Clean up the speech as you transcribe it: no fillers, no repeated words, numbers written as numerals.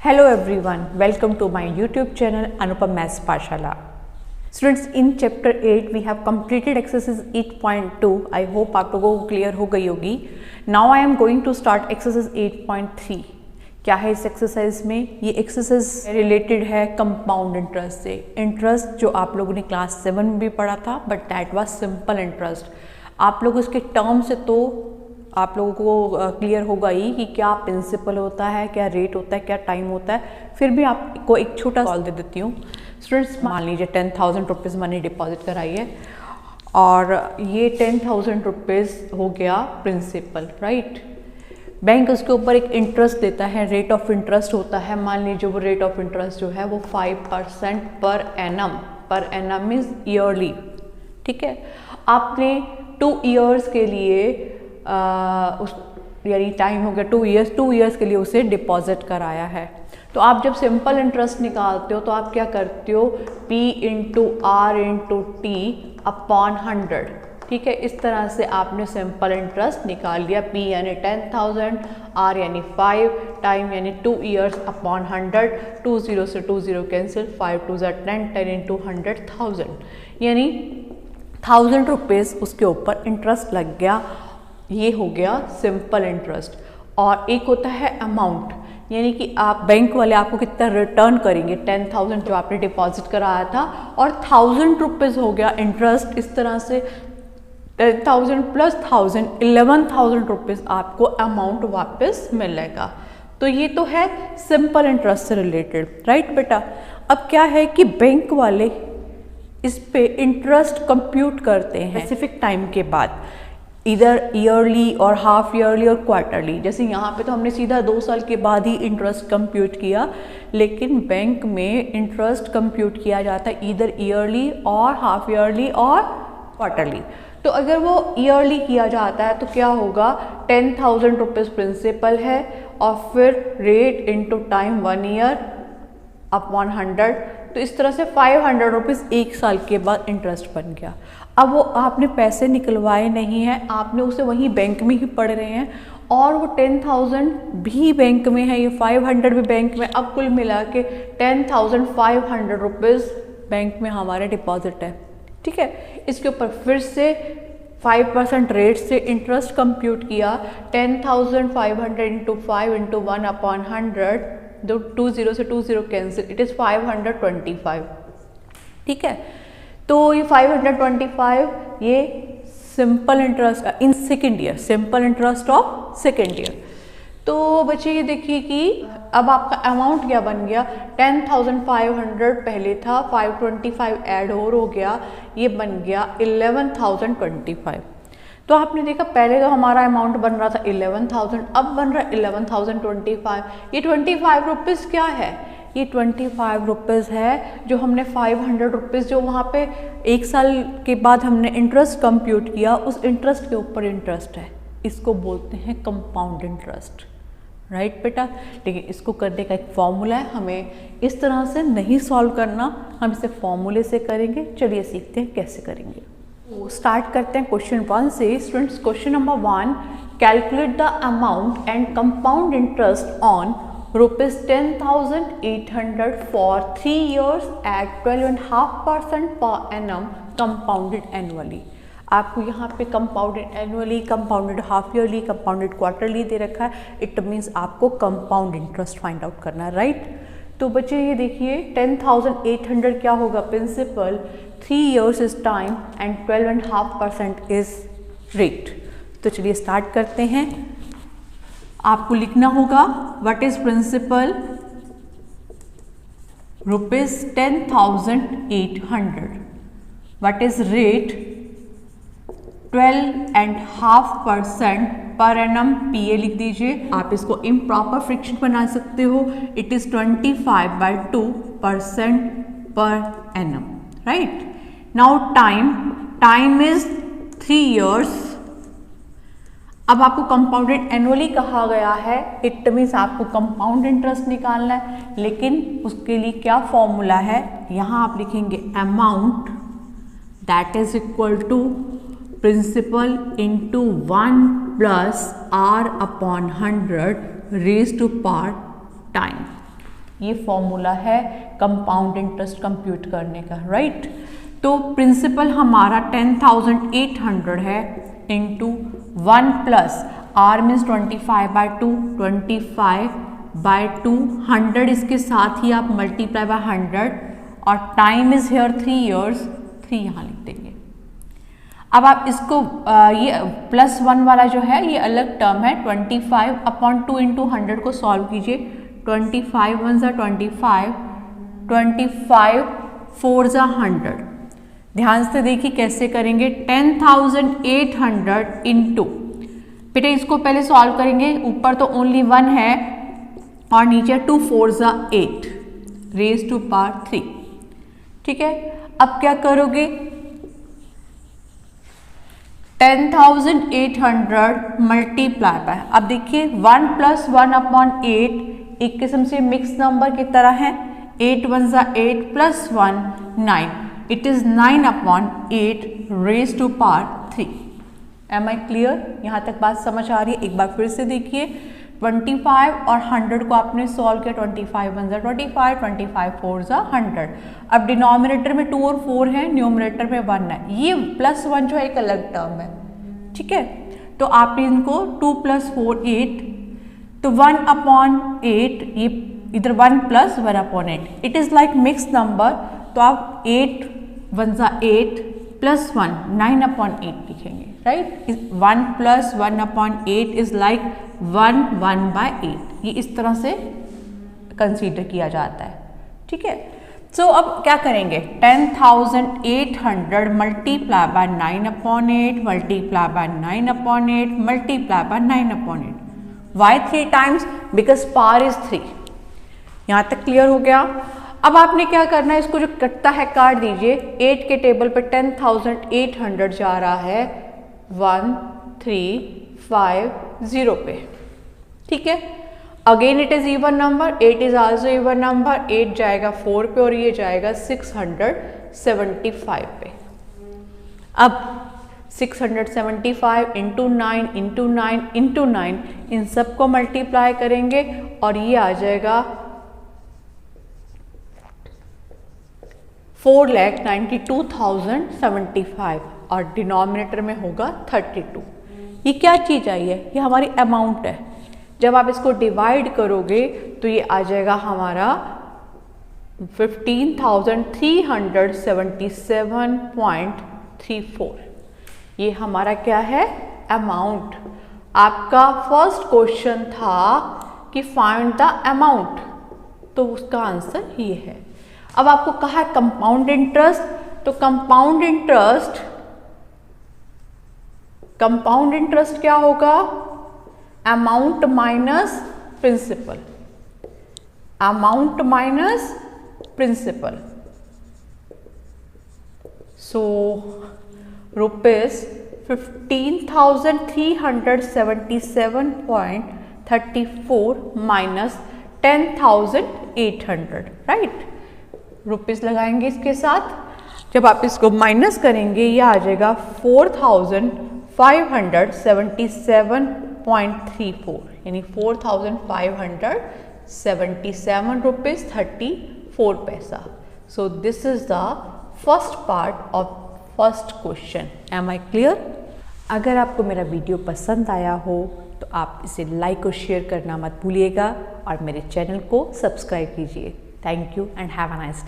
Hello everyone, welcome to my YouTube channel Anupam Maths Pashala. Students, in chapter 8 we have completed exercise 8.2. I hope आप लोगों को clear हो गई होगी. Now I am going to start exercise 8.3. क्या है इस एक्सरसाइज में? ये एक्सरसाइज रिलेटेड है कंपाउंड इंटरेस्ट से. इंटरेस्ट जो आप लोगों ने क्लास 7 में भी पढ़ा था, but that was simple interest. आप लोग इसके टर्म से तो आप लोगों को क्लियर होगा ही कि क्या प्रिंसिपल होता है, क्या रेट होता है, क्या टाइम होता है. फिर भी आपको एक छोटा सवाल दे देती हूँ. स्टूडेंट्स, मान लीजिए 10,000 रुपीज़ मनी डिपॉजिट कराई है और ये 10,000 रुपीज़ हो गया प्रिंसिपल, राइट. बैंक उसके ऊपर एक इंटरेस्ट देता है, रेट ऑफ इंटरेस्ट होता है. मान लीजिए वो रेट ऑफ इंटरेस्ट जो है वो 5% पर एनम मीन्स ईयरली. ठीक है, आपने 2 ईयर्स के लिए उस यानी टाइम हो गया 2 ईयर्स के लिए उसे डिपॉजिट कराया है. तो आप जब सिंपल इंटरेस्ट निकालते हो तो आप क्या करते हो, P into R into T upon 100. ठीक है, इस तरह से आपने सिंपल इंटरेस्ट निकाल लिया. P यानी 10,000, R यानी 5, टाइम यानी 2 ईयर्स अपॉन 100. 2 0 से 2 0 कैंसिल, 5 2 10, 10 इंटू 100,000 यानी 1000 रुपीज़ उसके ऊपर इंटरेस्ट लग गया. ये हो गया सिंपल इंटरेस्ट. और एक होता है अमाउंट, यानी कि आप बैंक वाले आपको कितना रिटर्न करेंगे. 10,000 जो आपने डिपॉजिट कराया था और 1000 रुपीज़ हो गया इंटरेस्ट. इस तरह से 10,000 प्लस 1000 11,000 रुपीज़ आपको अमाउंट वापस मिलेगा. तो ये तो है सिंपल इंटरेस्ट से रिलेटेड, राइट बेटा. अब क्या है कि बैंक वाले इस पे इंटरेस्ट कंप्यूट करते हैं स्पेसिफिक टाइम के बाद, इधर ईयरली और हाफ ईयरली और क्वार्टरली. जैसे यहाँ पे तो हमने सीधा 2 साल के बाद ही इंटरेस्ट कंप्यूट किया, लेकिन बैंक में इंटरेस्ट कंप्यूट किया जाता है इधर ईयरली और हाफ ईयरली और क्वार्टरली. तो अगर वो ईयरली किया जाता है तो क्या होगा, 10,000 रुपीज़ प्रिंसिपल है और फिर rate into time 1 year upon 100. तो इस तरह से 500 रुपीज़ 1 साल के बाद इंटरेस्ट बन गया. अब वो आपने पैसे निकलवाए नहीं हैं, आपने उसे वहीं बैंक में ही पढ़ रहे हैं और वो 10,000 भी बैंक में है, ये 500 भी बैंक में. अब कुल मिला के 10,500 रुपीज़ बैंक में हमारे डिपॉजिट है. ठीक है, इसके ऊपर फिर से 5% रेट से इंटरेस्ट कंप्यूट किया. 10,500 इंटू 5 इंटू 1 अपॉन 100, 2 0 से 2 0 कैंसिल, इट इज़ 525. ठीक है, तो ये 525 ये simple interest in second year, simple interest of second year. तो बच्चे ये देखिए कि अब आपका अमाउंट क्या बन गया, 10,500 पहले था, 525 ऐड और हो गया, ये बन गया 11,025. तो आपने देखा पहले तो हमारा अमाउंट बन रहा था 11,000, अब बन रहा है 11,025. ये 25 रुपीज़ क्या है, ये 25 रुपीज़ है जो हमने 500 रुपीज़ जो वहाँ पे 1 साल के बाद हमने इंटरेस्ट कंप्यूट किया, उस इंटरेस्ट के ऊपर इंटरेस्ट है. इसको बोलते हैं कंपाउंड इंटरेस्ट, राइट बेटा. लेकिन इसको करने का एक फॉर्मूला है, हमें इस तरह से नहीं सॉल्व करना, हम इसे फॉर्मूले से करेंगे. चलिए सीखते हैं कैसे करेंगे. तो स्टार्ट करते हैं क्वेश्चन 1 से. Students, question number 1, calculate the amount and compound interest on ₹10,800 for 3 years at 12.5% per annum compounded annually. आपको यहाँ पे compounded annually, compounded half yearly, compounded quarterly दे रखा है. इट मीन्स आपको कंपाउंड इंटरेस्ट फाइंड आउट करना है, राइट. तो बच्चे ये देखिए 10,800 क्या होगा principal, 3 years is time and 12.5% is rate. तो चलिए स्टार्ट करते हैं. आपको लिखना होगा what is principal, ₹10,800. What is rate, 12.5% per annum. PA लिख दीजिए. आप इसको इम्प्रॉपर फ्रिक्शन बना सकते हो. It is 25/2% per annum, right. Now time is 3 years. अब आपको कंपाउंडेड एनुअली कहा गया है, इट मीन्स आपको कंपाउंड इंटरेस्ट निकालना है. लेकिन उसके लिए क्या फॉर्मूला है, यहाँ आप लिखेंगे amount that is equal to principal into 1 plus R upon 100 raise to power time. ये फॉर्मूला है कंपाउंड इंटरेस्ट कंप्यूट करने का, राइट। तो प्रिंसिपल हमारा 10,800 है इंटू 1 प्लस आर मीन्स 25/2, 25/2, 100 इसके साथ ही आप मल्टीप्लाई बाय 100 और टाइम इज हेयर 3 years, 3 यहाँ लिख देंगे। अब आप इसको ये +1 वाला जो है ये अलग टर्म है, 25/2 इंटू 100 को सॉल्व कीजिए। 25 1 ज़ा 25, 25 4 ज़ा 100। ध्यान से देखिए कैसे करेंगे। 10,800 इंटू, बेटा इसको पहले सॉल्व करेंगे, ऊपर तो ओनली 1 है और नीचे 2 4 ज़ा 8 रेज टू पावर 3, ठीक है। अब क्या करोगे, 10,800 मल्टीप्लाई बाय, अब देखिए 1 + 1/8 एक किस्म से मिक्स नंबर की तरह है। 8 1 ज़ा 8 + 1 9, it is 9/8 raise to power 3। Am I clear? यहाँ तक बात समझ आ रही है? एक बार फिर से देखिए, 25 और 100 को आपने सॉल्व किया। 25 1 ज़ा 25, 25 4 ज़ा 100। अब डिनोमिनेटर में 2 और 4 है, न्यूमरेटर में 1 है। ये +1 जो है एक अलग टर्म है, ठीक है। तो आप इनको 2 + 4 8, तो 1/8, ये इधर 1 + 1/8, it is like mix number. तो आप 8 1 ज़ा 8 + 1 9/8 लिखेंगे, राइट। 1 + 1/8 इज लाइक 1 1/8, ये इस तरह से कंसीडर किया जाता है, ठीक है। सो अब क्या करेंगे, 10,800 multiply by 9/8 multiply by 9/8 multiply by 9/8। Why 3 times? Because power is 3। यहाँ तक क्लियर हो गया? अब आपने क्या करना है, इसको जो कटता है काट दीजिए। 8 के टेबल पर 10,800 जा रहा है 1350 पे, ठीक है। Again it is even number, 8 is also even number. 8 जाएगा 4 पे और ये जाएगा 675 पे। अब 675 इंटू 9 इंटू 9 इंटू 9, इन सबको मल्टीप्लाई करेंगे और ये आ जाएगा 4,92,075 और डिनोमिनेटर में होगा 32। ये क्या चीज़ आई है? ये हमारी अमाउंट है। जब आप इसको डिवाइड करोगे तो ये आ जाएगा हमारा 15,377.34। ये हमारा क्या है? अमाउंट। आपका फर्स्ट क्वेश्चन था कि फाइंड द अमाउंट, तो उसका आंसर ये है। अब आपको कहा है कंपाउंड इंटरेस्ट, तो कंपाउंड इंटरेस्ट क्या होगा? Amount minus principal, amount minus principal. So rupees 15,377.34 minus 10,800, right. Rupees लगाएंगे इसके साथ। जब आप इसको माइनस करेंगे ये आ जाएगा 4,577.34, यानी 4,577 rupees 34 paisa. So this is the first part of first question. Am I clear? अगर आपको मेरा वीडियो पसंद आया हो तो आप इसे लाइक और शेयर करना मत भूलिएगा और मेरे चैनल को सब्सक्राइब कीजिए। Thank you and have a nice day.